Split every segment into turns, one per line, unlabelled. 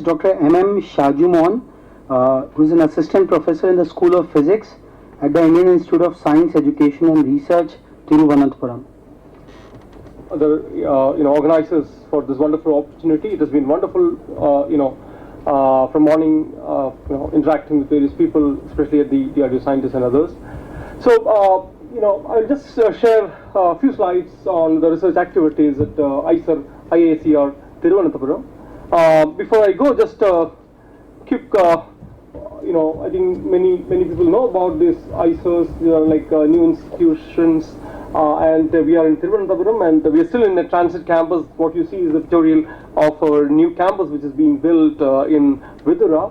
Dr. Shaijumom, who is an assistant professor in the School of Physics at the Indian Institute of Science, Education and Research, Thiruvanthapuram.
Other organizers for this wonderful opportunity. It has been wonderful, from morning, interacting with various people, especially at the DRDO scientists and others. So, I'll just share a few slides on the research activities at IISER Thiruvanthapuram. Before I go, just quick, I think many people know about these IISERs. They are like new institutions, and we are in Thiruvanthapuram, and we are still in the transit campus. What you see is a pictorial of our new campus, which is being built in Vidura,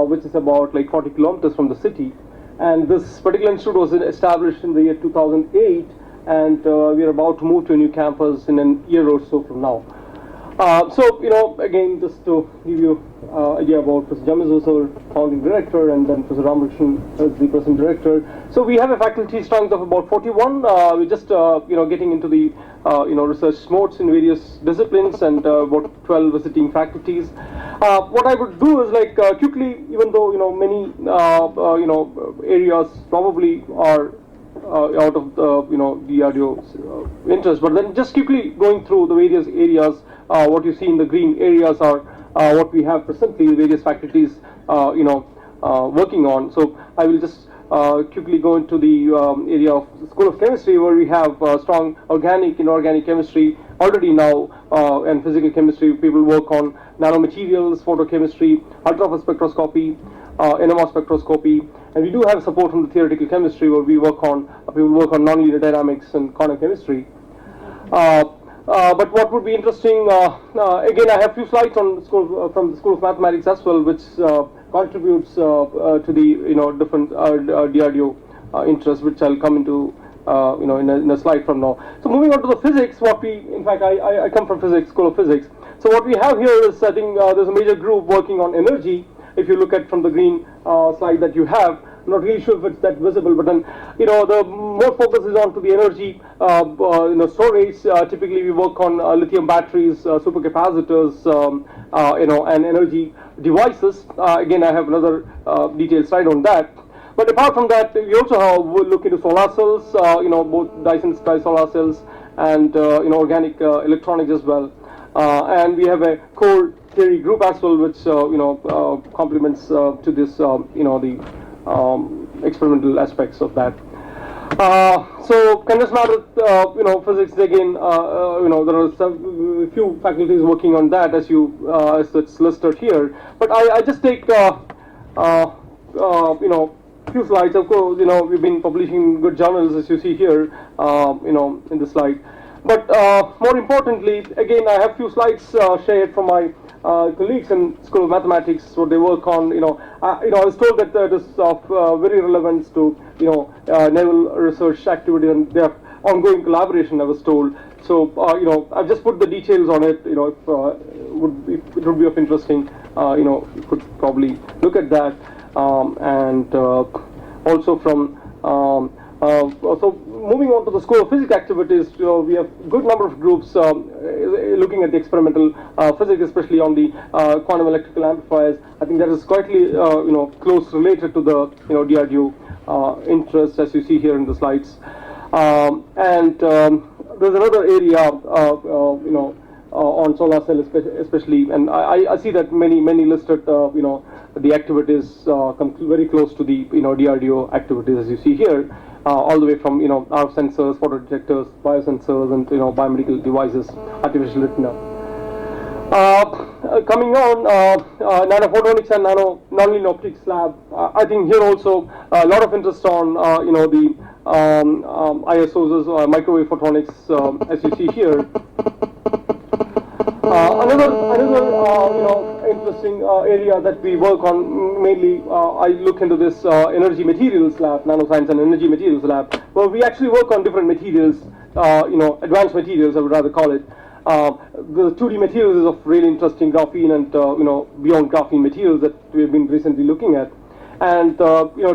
which is about like 40 kilometers from the city. And this particular institute was established in the year 2008, and we are about to move to a new campus in a year or so from now. Again, just to give you an idea about Professor Jamis is our founding director, and then Professor Ramakrishnan is the present director. So we have a faculty strength of about 41. We're just getting into the research modes in various disciplines, and about 12 visiting faculties. What I would do is like quickly, even though many areas probably are out of the DRDO's interest, but then just quickly going through the various areas. What you see in the green areas are what we have presently, various faculties working on. So I will just quickly go into the area of the School of Chemistry, where we have strong organic, inorganic chemistry already now, and physical chemistry. People work on nanomaterials, photochemistry, ultrafast spectroscopy, NMR spectroscopy, and we do have support from the theoretical chemistry, where we work on nonlinear dynamics and quantum chemistry. But what would be interesting, again, I have a few slides on from the School of Mathematics as well, which contributes to the different DRDO interests, which I'll come into in a slide from now. So moving on to the physics, I come from physics, School of Physics. So what we have here is, I think there's a major group working on energy. If you look at from the green slide that you have, I'm not really sure if it's that visible, but then the more focus is on to the energy storage. Typically we work on lithium batteries, supercapacitors, and energy devices. Again, I have another detailed slide on that. But apart from that, we also look into solar cells, both Dyson Sky solar cells and organic electronics as well. And we have a core theory group as well, which complements to this the experimental aspects of that. So condensed matter, physics again. There are a few faculties working on that, as it's listed here. But I just take few slides. Of course, we've been publishing good journals, as you see here, in the slide. But more importantly, again, I have few slides shared from my colleagues in School of Mathematics, what they work on. I was told that it is of very relevance to naval research activity, and they have ongoing collaboration, I was told. So I've just put the details on it. If it would be of interesting, you could probably look at that, and also from. So moving on to the School of Physics activities, we have a good number of groups looking at the experimental physics, especially on the quantum electrical amplifiers. I think that is quietly close related to the DRDO interest, as you see here in the slides. And there's another area on solar cell, especially, and I see that many listed the activities come very close to the DRDO activities, as you see here. All the way from RF sensors, photodetectors, biosensors, and biomedical devices, artificial retina. Coming on, nanophotonics and nonlinear optics lab. I think here also a lot of interest on the ISOs, microwave photonics, as you see here. Another interesting area that we work on, mainly I look into this energy materials lab, nanoscience and energy materials lab, where we actually work on different materials, advanced materials I would rather call it. The 2D materials is of really interesting, graphene and beyond graphene materials that we have been recently looking at. and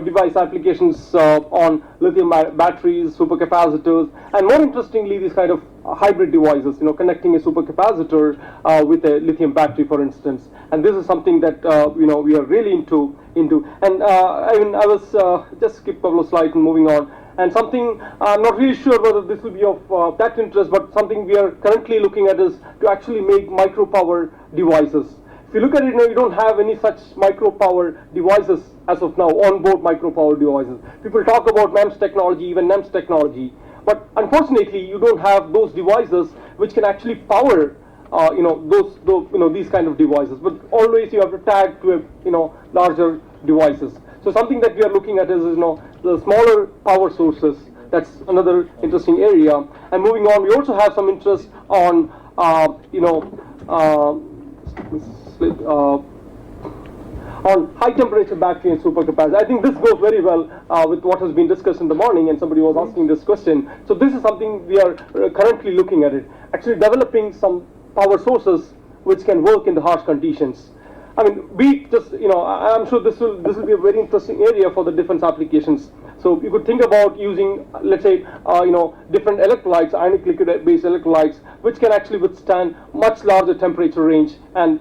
device applications on lithium batteries, supercapacitors, and more interestingly, these kind of hybrid devices, connecting a supercapacitor with a lithium battery, for instance. And this is something that we are really into. And I was just skip a couple of slides and moving on. And something I'm not really sure whether this will be of that interest, but something we are currently looking at is to actually make micro power devices. If you look at it, you don't have any such micro power devices as of now, on-board micro power devices. People talk about MEMS technology, even NEMS technology, but unfortunately, you don't have those devices which can actually power, these kind of devices. But always you have to tag to larger devices. So something that we are looking at is, the smaller power sources. That's another interesting area. And moving on, we also have some interest on, on high temperature battery and supercapacitor. I think this goes very well with what has been discussed in the morning, and somebody was asking this question. So this is something we are currently looking at it. Actually developing some power sources which can work in the harsh conditions. I mean, I'm sure this will be a very interesting area for the defense applications. So you could think about using, let's say, different electrolytes, ionic liquid-based electrolytes, which can actually withstand much larger temperature range, and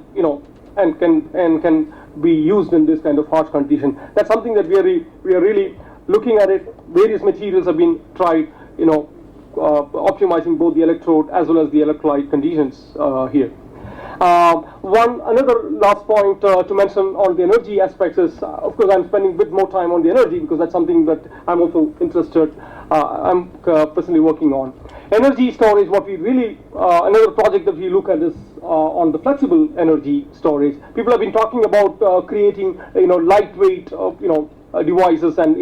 can be used in this kind of harsh condition. That's something that we are really looking at it. Various materials have been tried, optimizing both the electrode as well as the electrolyte conditions here. Another last point to mention on the energy aspects is, of course, I'm spending a bit more time on the energy because that's something that I'm also interested. I'm personally working on energy storage. What we really another project that we look at is on the flexible energy storage. People have been talking about creating lightweight devices and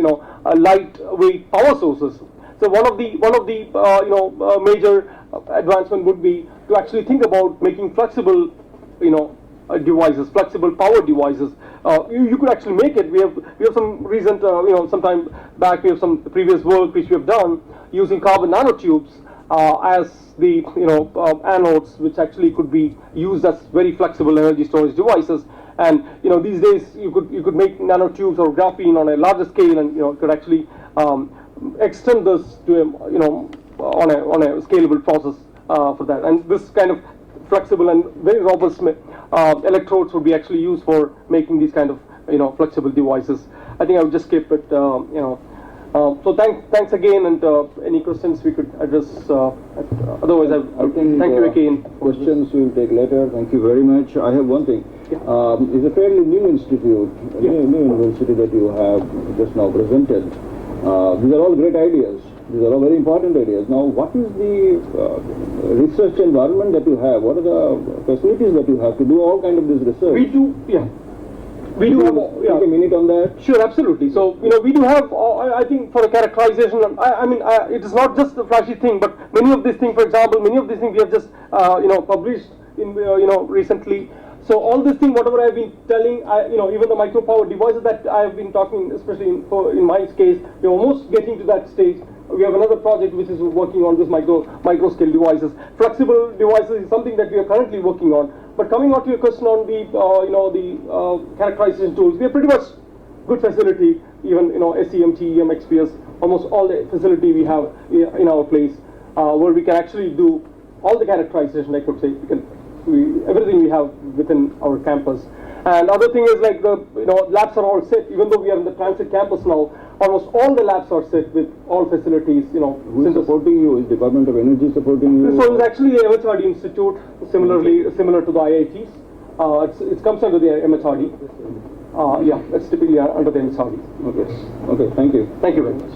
lightweight power sources. So one of the major advancement would be to actually think about making flexible devices, flexible power devices. You could actually make it. We have some recent sometime back we have some previous work which we have done using carbon nanotubes as the anodes, which actually could be used as very flexible energy storage devices. And these days you could make nanotubes or graphene on a larger scale, and could actually extend this to on a scalable process for that. And this kind of flexible and very robust electrodes would be actually used for making these kind of flexible devices. I think I would just skip it. So thanks again, and any questions we could address. Otherwise, I think thank you again.
Questions we'll take later. Thank you very much. I have one thing. Yeah. It's a fairly new institute, new university that you have just now presented. These are all great ideas. These are all very important ideas. Now, what is the research environment that you have? What are the facilities that you have to do all kind of this research?
We do, We do have,
take a minute on that.
Sure, absolutely. So, we do have, I think, for a characterization, it is not just the flashy thing, but many of these things, for example, we have just, published in, recently. So all this thing, whatever I've been telling, even the micro power devices that I've been talking, especially in my case, we're almost getting to that stage. We have another project which is working on this micro scale devices. Flexible devices is something that we are currently working on. But coming on to your question on the characterization tools, we have pretty much good facility. Even SEM, TEM, XPS, almost all the facility we have in our place, where we can actually do all the characterization. I could say everything we have within our campus. And other thing is like the labs are all set. Even though we are in the transit campus now, almost all the labs are set with all facilities.
Who is supporting you? Is Department of Energy supporting you?
So it's actually the MHRD Institute, similar to the IITs. It comes under the MHRD. It's typically under the MHRD.
Okay. Thank you.
Thank you very much.